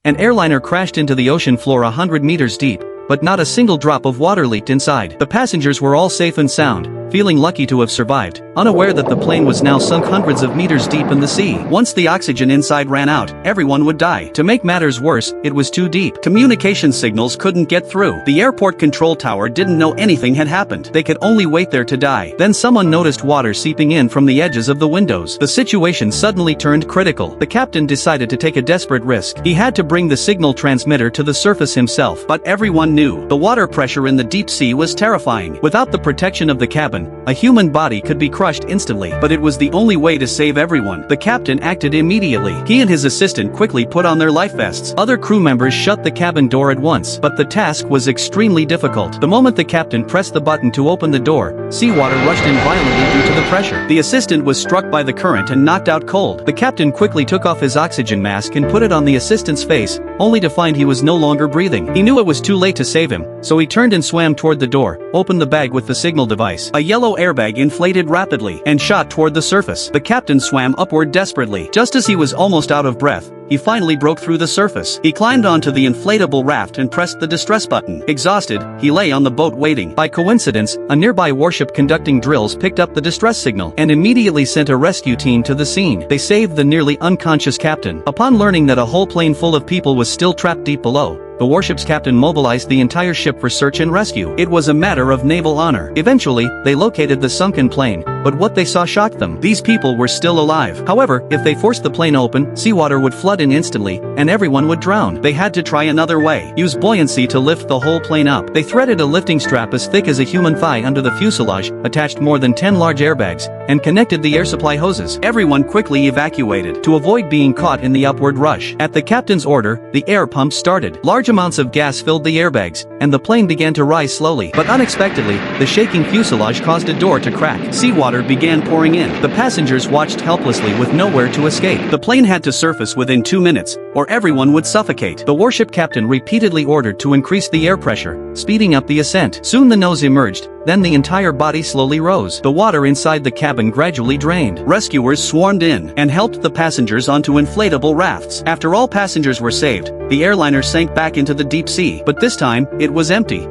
An airliner crashed into the ocean floor 100 meters deep, but not a single drop of water leaked inside. The passengers were all safe and sound, feeling lucky to have survived, unaware that the plane was now sunk hundreds of meters deep in the sea. Once the oxygen inside ran out, everyone would die. To make matters worse, it was too deep. Communication signals couldn't get through. The airport control tower didn't know anything had happened. They could only wait there to die. Then someone noticed water seeping in from the edges of the windows. The situation suddenly turned critical. The captain decided to take a desperate risk. He had to bring the signal transmitter to the surface himself. But everyone knew the water pressure in the deep sea was terrifying. Without the protection of the cabin, a human body could be crushed instantly. But it was the only way to save everyone. The captain acted immediately. He and his assistant quickly put on their life vests. Other crew members shut the cabin door at once. But the task was extremely difficult. The moment the captain pressed the button to open the door, seawater rushed in violently due to the pressure. The assistant was struck by the current and knocked out cold. The captain quickly took off his oxygen mask and put it on the assistant's face, only to find he was no longer breathing. He knew it was too late to save him, so he turned and swam toward the door, opened the bag with the signal device. A yellow airbag inflated rapidly and shot toward the surface. The captain swam upward desperately. Just as he was almost out of breath, he finally broke through the surface. He climbed onto the inflatable raft and pressed the distress button. Exhausted, he lay on the boat waiting. By coincidence, a nearby warship conducting drills picked up the distress signal and immediately sent a rescue team to the scene. They saved the nearly unconscious captain. Upon learning that a whole plane full of people was still trapped deep below, the warship's captain mobilized the entire ship for search and rescue. It was a matter of naval honor. Eventually, they located the sunken plane, but what they saw shocked them. These people were still alive. However, if they forced the plane open, seawater would flood in instantly, and everyone would drown. They had to try another way. Use buoyancy to lift the whole plane up. They threaded a lifting strap as thick as a human thigh under the fuselage, attached more than 10 large airbags, and connected the air supply hoses. Everyone quickly evacuated to avoid being caught in the upward rush. At the captain's order, the air pump started. Large amounts of gas filled the airbags, and the plane began to rise slowly. But unexpectedly, the shaking fuselage caused a door to crack. Seawater began pouring in. The passengers watched helplessly with nowhere to escape. The plane had to surface within 2 minutes, or everyone would suffocate. The warship captain repeatedly ordered to increase the air pressure, speeding up the ascent. Soon the nose emerged, then the entire body slowly rose. The water inside the cabin gradually drained. Rescuers swarmed in and helped the passengers onto inflatable rafts. After all passengers were saved, the airliner sank back into the deep sea. But this time, it was empty.